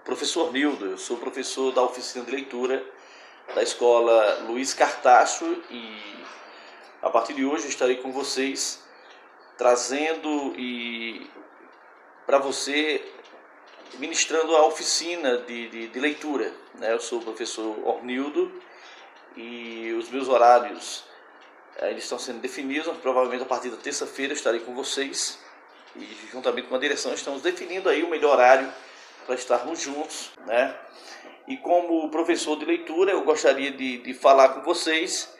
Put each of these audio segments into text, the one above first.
professor Nildo, eu sou professor da oficina de leitura da escola Luiz Cartacho e a partir de hoje estarei com vocês trazendo para você, ministrando a oficina de leitura. Eu sou o professor Ornildo e os meus horários eles estão sendo definidos, provavelmente a partir da terça-feira estarei com vocês e juntamente com a direção estamos definindo aí o melhor horário para estarmos juntos, E como professor de leitura, eu gostaria de falar com vocês,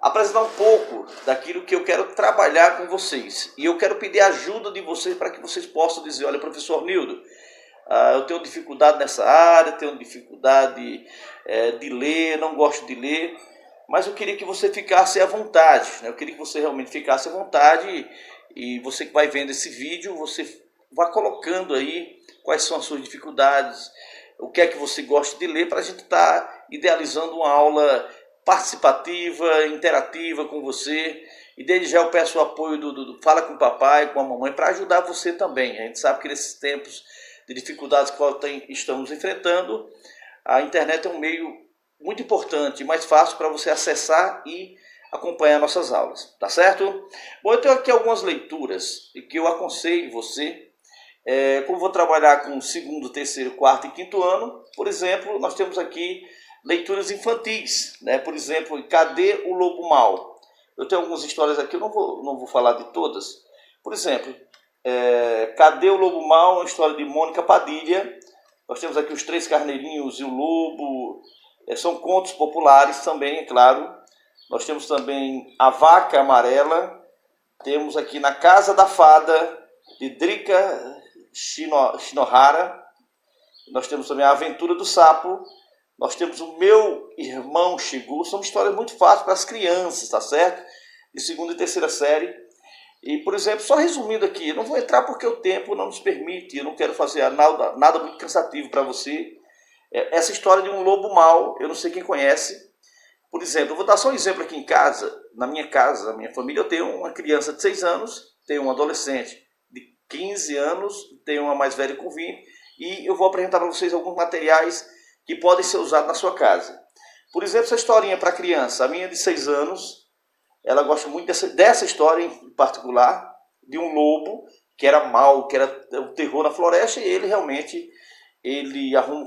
apresentar um pouco daquilo que eu quero trabalhar com vocês. E eu quero pedir a ajuda de vocês para que vocês possam dizer: olha, professor Nildo, eu tenho dificuldade nessa área, tenho dificuldade de ler, não gosto de ler, mas eu queria que você ficasse à vontade, Eu queria que você realmente ficasse à vontade e você que vai vendo esse vídeo, você vá colocando aí quais são as suas dificuldades, o que é que você gosta de ler, para a gente estar idealizando uma aula participativa, interativa com você. E desde já eu peço o apoio do Fala com o Papai, com a Mamãe, para ajudar você também. A gente sabe que nesses tempos de dificuldades que estamos enfrentando, a internet é um meio muito importante, mais fácil para você acessar e acompanhar nossas aulas, tá certo? Bom, eu tenho aqui algumas leituras e que eu aconselho você. Como vou trabalhar com segundo, terceiro, quarto e quinto ano, por exemplo, nós temos aqui leituras infantis, Por exemplo, Cadê o Lobo Mau? Eu tenho algumas histórias aqui, eu não vou falar de todas. Por exemplo, Cadê o Lobo Mau? Uma história de Mônica Padilha. Nós temos aqui Os Três Carneirinhos e o Lobo. São contos populares também, é claro. Nós temos também A Vaca Amarela. Temos aqui Na Casa da Fada, de Drika Shinohara. Nós temos também A Aventura do Sapo. Nós temos O Meu Irmão Shigu. São histórias muito fáceis para as crianças, tá certo? De segunda e terceira série. E, por exemplo, só resumindo aqui, eu não vou entrar porque o tempo não nos permite, eu não quero fazer nada muito cansativo para você. Essa história de um lobo mau, eu não sei quem conhece. Por exemplo, eu vou dar só um exemplo aqui em casa. Na minha casa, na minha família, eu tenho uma criança de 6 anos, tenho um adolescente de 15 anos, tenho uma mais velha com 20, e eu vou apresentar para vocês alguns materiais que podem ser usados na sua casa. Por exemplo, essa historinha para criança, a minha de 6 anos, ela gosta muito dessa história em particular, de um lobo que era mau, que era o terror na floresta, e ele realmente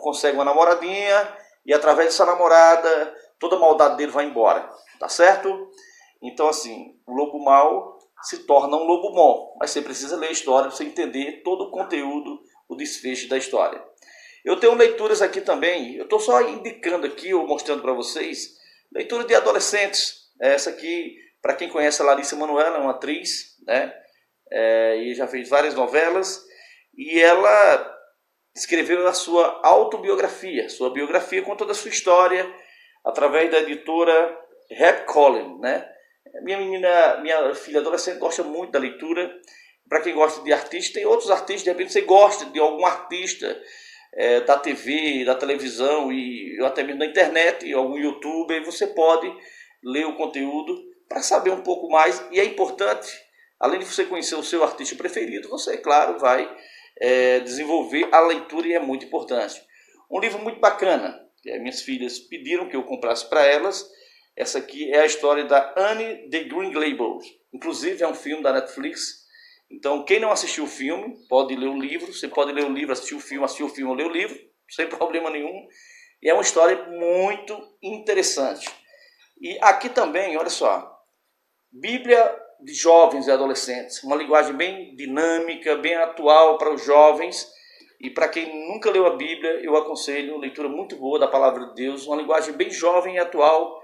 consegue uma namoradinha, e através dessa namorada, toda a maldade dele vai embora, tá certo? Então, assim, o lobo mau se torna um lobo bom, mas você precisa ler a história para você entender todo o conteúdo, o desfecho da história. Eu tenho leituras aqui também, eu estou só indicando aqui, ou mostrando para vocês, leitura de adolescentes. Essa aqui, para quem conhece a Larissa Manoela, é uma atriz, e já fez várias novelas, e ela escreveu a sua autobiografia, sua biografia com toda a sua história, através da editora HarperCollins, Minha filha adolescente gosta muito da leitura. Para quem gosta de artista, tem outros artistas, de repente você gosta de algum artista da TV, da televisão e até mesmo da internet, algum youtuber, você pode ler o conteúdo para saber um pouco mais. E é importante, além de você conhecer o seu artista preferido, você, claro, vai desenvolver a leitura, e é muito importante. Um livro muito bacana, minhas filhas pediram que eu comprasse para elas. Essa aqui é a história da Anne de Green Gables. Inclusive é um filme da Netflix. Então quem não assistiu o filme pode ler o livro. Você pode ler o livro, assistir o filme ou ler o livro, sem problema nenhum. E é uma história muito interessante. E aqui também, olha só, Bíblia de jovens e adolescentes. Uma linguagem bem dinâmica, bem atual para os jovens. E para quem nunca leu a Bíblia, eu aconselho uma leitura muito boa da Palavra de Deus. Uma linguagem bem jovem e atual.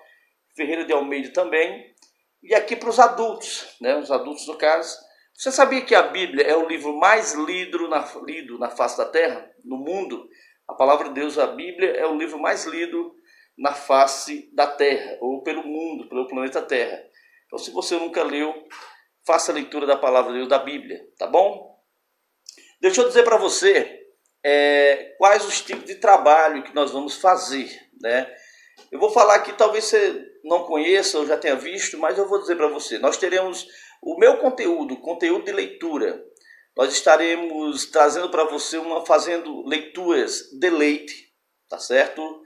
Ferreira de Almeida também. E aqui para os adultos, os adultos no caso. Você sabia que a Bíblia é o livro mais lido na face da Terra, no mundo? A Palavra de Deus, a Bíblia, é o livro mais lido na face da Terra, ou pelo mundo, pelo planeta Terra. Então, se você nunca leu, faça a leitura da Palavra de Deus, da Bíblia, tá bom? Deixa eu dizer para você quais os tipos de trabalho que nós vamos fazer, Eu vou falar aqui, talvez você não conheça ou já tenha visto, mas eu vou dizer para você. Nós teremos o meu conteúdo de leitura Nós estaremos trazendo para você fazendo leituras deleite, tá certo?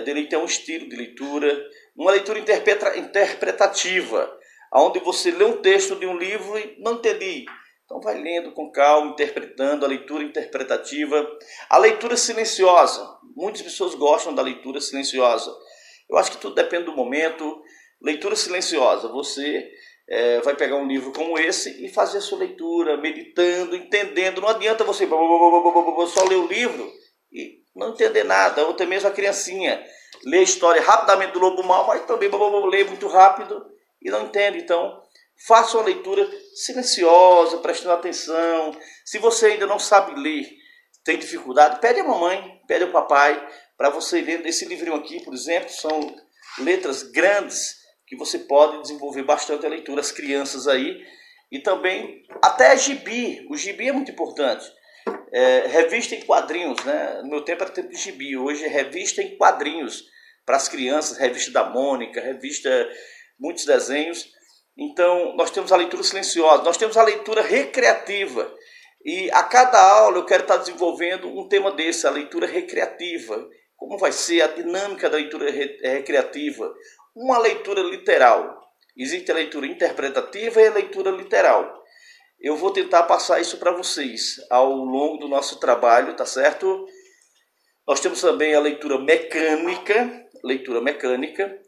Deleite é um estilo de leitura, uma leitura interpretativa, onde você lê um texto de um livro e não entendi. Então vai lendo com calma, interpretando, a leitura interpretativa. A leitura silenciosa, muitas pessoas gostam da leitura silenciosa. Eu acho que tudo depende do momento. Leitura silenciosa, você vai pegar um livro como esse e fazer a sua leitura, meditando, entendendo. Não adianta você só ler o livro e não entender nada. Ou até mesmo a criancinha lê a história rapidamente do Lobo Mau, mas também lê muito rápido e não entende. Então, faça uma leitura silenciosa, prestando atenção. Se você ainda não sabe ler, tem dificuldade, pede a mamãe, pede ao papai, para você ler esse livrinho aqui, por exemplo. São letras grandes que você pode desenvolver bastante a leitura, as crianças aí. E também até gibi. O gibi é muito importante. Revista em quadrinhos, né? No meu tempo era tempo de gibi, hoje é revista em quadrinhos para as crianças, revista da Mônica, revista, muitos desenhos. Então, nós temos a leitura silenciosa, nós temos a leitura recreativa. E a cada aula eu quero estar desenvolvendo um tema desse, a leitura recreativa. Como vai ser a dinâmica da leitura recreativa? Uma leitura literal. Existe a leitura interpretativa e a leitura literal. Eu vou tentar passar isso para vocês ao longo do nosso trabalho, tá certo? Nós temos também a leitura mecânica. Leitura mecânica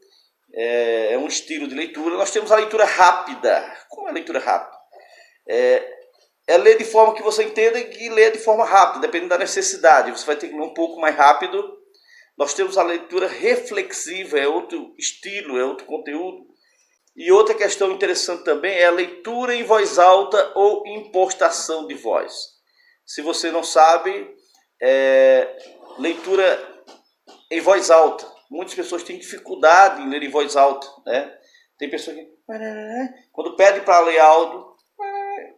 é um estilo de leitura. Nós temos a leitura rápida. Como é a leitura rápida? É ler de forma que você entenda e ler de forma rápida, dependendo da necessidade. Você vai ter que ler um pouco mais rápido. Nós temos a leitura reflexiva, é outro estilo, é outro conteúdo. E outra questão interessante também é a leitura em voz alta ou impostação de voz. Se você não sabe, leitura em voz alta. Muitas pessoas têm dificuldade em ler em voz alta, né? Tem pessoas que, quando pede para ler alto,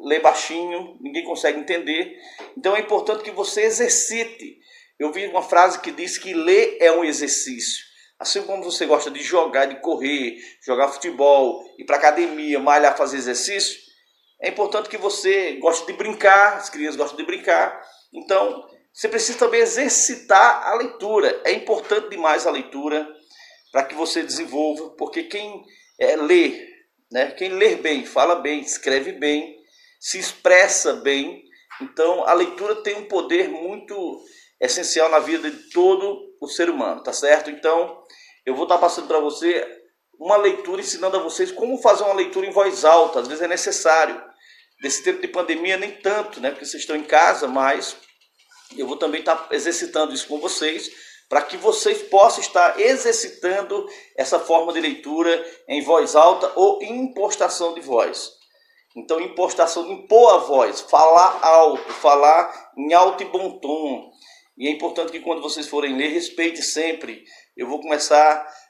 lê baixinho, ninguém consegue entender. Então é importante que você exercite. Eu vi uma frase que diz que ler é um exercício. Assim como você gosta de jogar, de correr, jogar futebol, ir para academia, malhar, fazer exercício, é importante que você goste de brincar, as crianças gostam de brincar. Então, você precisa também exercitar a leitura. É importante demais a leitura para que você desenvolva, porque quem lê, né? Quem lê bem, fala bem, escreve bem, se expressa bem. Então, a leitura tem um poder muito essencial na vida de todo o ser humano, tá certo? Então, eu vou estar passando para você uma leitura, ensinando a vocês como fazer uma leitura em voz alta. Às vezes é necessário. Nesse tempo de pandemia, nem tanto, né? Porque vocês estão em casa, mas eu vou também estar exercitando isso com vocês, para que vocês possam estar exercitando essa forma de leitura em voz alta ou impostação de voz. Então, impostação, impor a voz, falar alto, falar em alto e bom tom. E é importante que quando vocês forem ler, respeite sempre.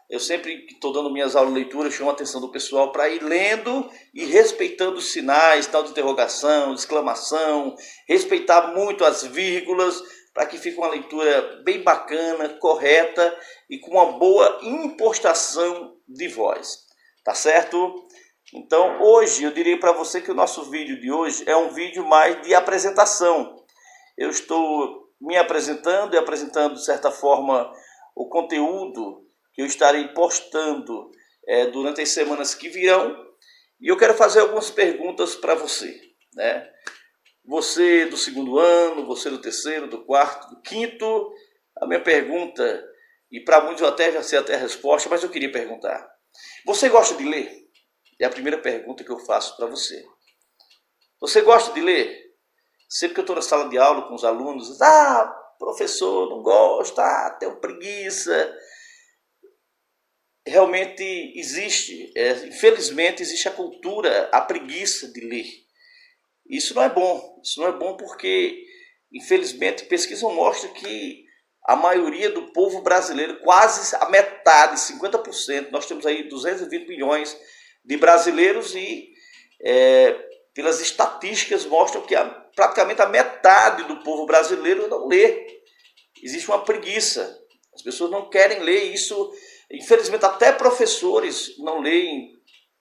Eu sempre que estou dando minhas aulas de leitura, eu chamo a atenção do pessoal para ir lendo e respeitando os sinais, tal de interrogação, de exclamação, respeitar muito as vírgulas, para que fique uma leitura bem bacana, correta e com uma boa impostação de voz. Tá certo? Então, hoje, eu diria para você que o nosso vídeo de hoje é um vídeo mais de apresentação. Eu estou me apresentando e apresentando, de certa forma, o conteúdo que eu estarei postando durante as semanas que virão. E eu quero fazer algumas perguntas para você, né? Você do segundo ano, você do terceiro, do quarto, do quinto. A minha pergunta, e para muitos eu até já sei até a resposta, mas eu queria perguntar. Você gosta de ler? É a primeira pergunta que eu faço para você. Você gosta de ler? Sempre que eu estou na sala de aula com os alunos, professor, não gosto, tenho preguiça. Realmente existe, infelizmente existe a cultura, a preguiça de ler. Isso não é bom. Isso não é bom porque, infelizmente, pesquisa mostra que a maioria do povo brasileiro, quase a metade, 50%, nós temos aí 220 milhões de brasileiros e pelas estatísticas mostram que praticamente a metade do povo brasileiro não lê. Existe uma preguiça. As pessoas não querem ler isso. Infelizmente, até professores não leem,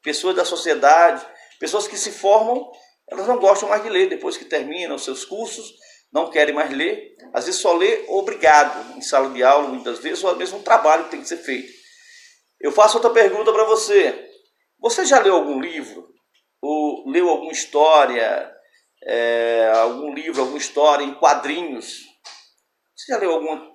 pessoas da sociedade, pessoas que se formam elas não gostam mais de ler depois que terminam os seus cursos, não querem mais ler, às vezes só lê obrigado em sala de aula, muitas vezes, ou às vezes um trabalho que tem que ser feito. Eu faço outra pergunta para você. Você já leu algum livro? Ou leu alguma história, algum livro, alguma história em quadrinhos? Você já leu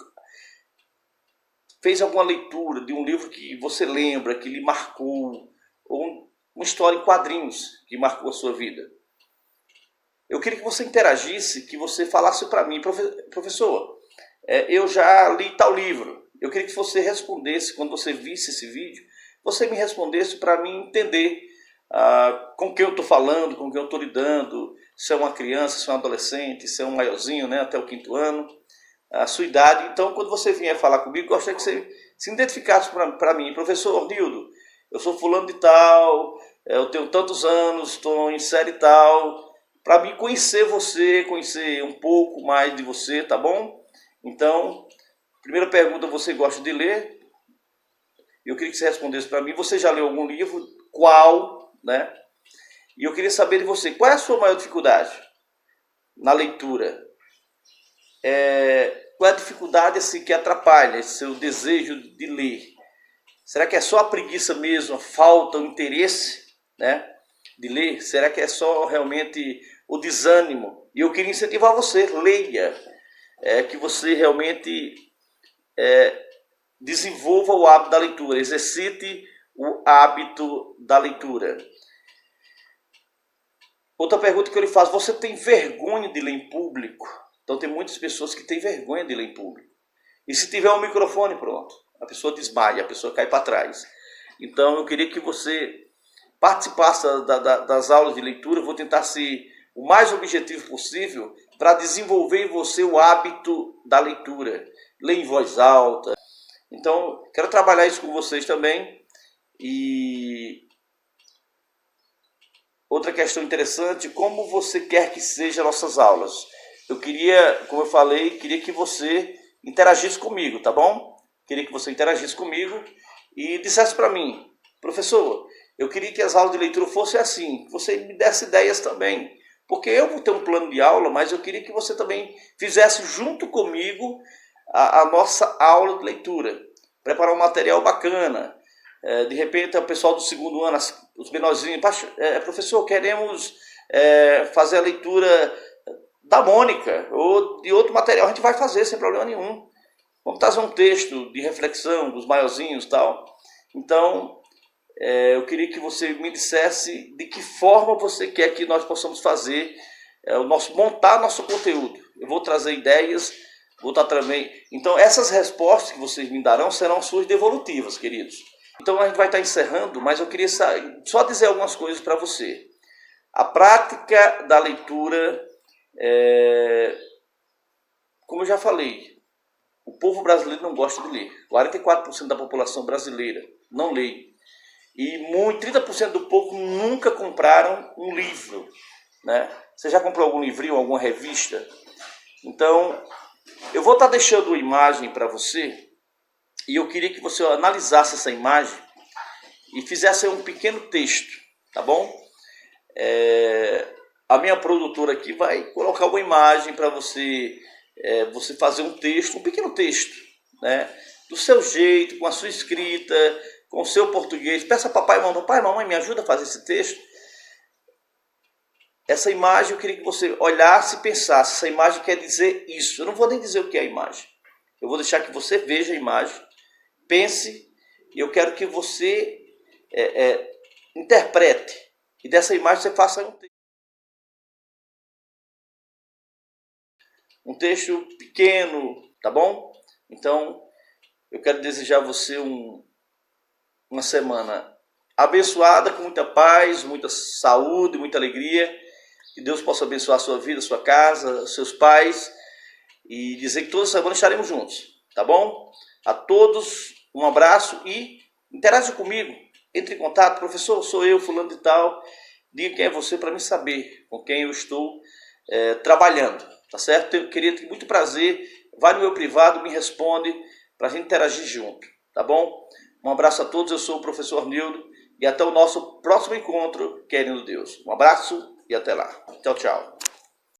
fez alguma leitura de um livro que você lembra, que lhe marcou, ou uma história em quadrinhos que marcou a sua vida? Eu queria que você interagisse, que você falasse para mim, professor, eu já li tal livro. Eu queria que você respondesse, quando você visse esse vídeo, você me respondesse para mim entender com quem eu estou falando, com quem eu estou lidando, se é uma criança, se é um adolescente, se é um maiorzinho, né, até o 5º ano, a sua idade. Então, quando você vier falar comigo, gostaria que você se identificasse para mim. Professor Nildo, eu sou fulano de tal, eu tenho tantos anos, estou em série tal, para mim conhecer você, conhecer um pouco mais de você, tá bom? Então, primeira pergunta, você gosta de ler? Eu queria que você respondesse para mim. Você já leu algum livro? Qual? Né? E eu queria saber de você, qual é a sua maior dificuldade na leitura? Qual é a dificuldade assim, que atrapalha esse seu desejo de ler? Será que é só a preguiça mesmo, a falta, o interesse, né, de ler? Será que é só realmente o desânimo? E eu queria incentivar você, leia, que você realmente desenvolva o hábito da leitura, exercite o hábito da leitura. Outra pergunta que eu lhe faço, você tem vergonha de ler em público? Então tem muitas pessoas que têm vergonha de ler em público. E se tiver um microfone, pronto, a pessoa desmaia, a pessoa cai para trás. Então eu queria que você participasse das aulas de leitura. Eu vou tentar ser o mais objetivo possível para desenvolver em você o hábito da leitura. Ler em voz alta. Então, quero trabalhar isso com vocês também. E outra questão interessante, como você quer que sejam nossas aulas? Eu queria, como eu falei, queria que você interagisse comigo, tá bom? Queria que você interagisse comigo e dissesse para mim, professor, eu queria que as aulas de leitura fossem assim, que você me desse ideias também. Porque eu vou ter um plano de aula, mas eu queria que você também fizesse junto comigo a nossa aula de leitura. Preparar um material bacana. De repente, o pessoal do 2º ano, os menorzinhos, professor, queremos fazer a leitura da Mônica ou de outro material. A gente vai fazer sem problema nenhum. Vamos trazer um texto de reflexão dos maiorzinhos e tal. Então, eu queria que você me dissesse de que forma você quer que nós possamos fazer, montar nosso conteúdo. Eu vou trazer ideias, vou estar também. Então, essas respostas que vocês me darão serão suas devolutivas, queridos. Então, a gente vai estar encerrando, mas eu queria só dizer algumas coisas para você. A prática da leitura, como eu já falei, o povo brasileiro não gosta de ler. 44% da população brasileira não lê. E 30% do povo nunca compraram um livro, né? Você já comprou algum livrinho, alguma revista? Então, eu vou estar deixando uma imagem para você e eu queria que você analisasse essa imagem e fizesse um pequeno texto, tá bom? A minha produtora aqui vai colocar uma imagem para você, você fazer um texto, um pequeno texto, né? Do seu jeito, com a sua escrita, com o seu português. Peça papai e mamãe, me ajuda a fazer esse texto. Essa imagem eu queria que você olhasse e pensasse, essa imagem quer dizer isso. Eu não vou nem dizer o que é a imagem. Eu vou deixar que você veja a imagem, pense, e eu quero que você interprete. E dessa imagem você faça um texto. Um texto pequeno, tá bom? Então, eu quero desejar a você uma semana abençoada, com muita paz, muita saúde, muita alegria. Que Deus possa abençoar a sua vida, a sua casa, os seus pais. E dizer que toda semana estaremos juntos, tá bom? A todos, um abraço e interage comigo. Entre em contato, professor, sou eu, fulano de tal. Diga quem é você para mim saber com quem eu estou trabalhando, tá certo? Eu queria ter muito prazer. Vai no meu privado, me responde para a gente interagir junto, tá bom? Um abraço a todos, eu sou o professor Nildo e até o nosso próximo encontro, querendo Deus. Um abraço e até lá. Tchau, tchau.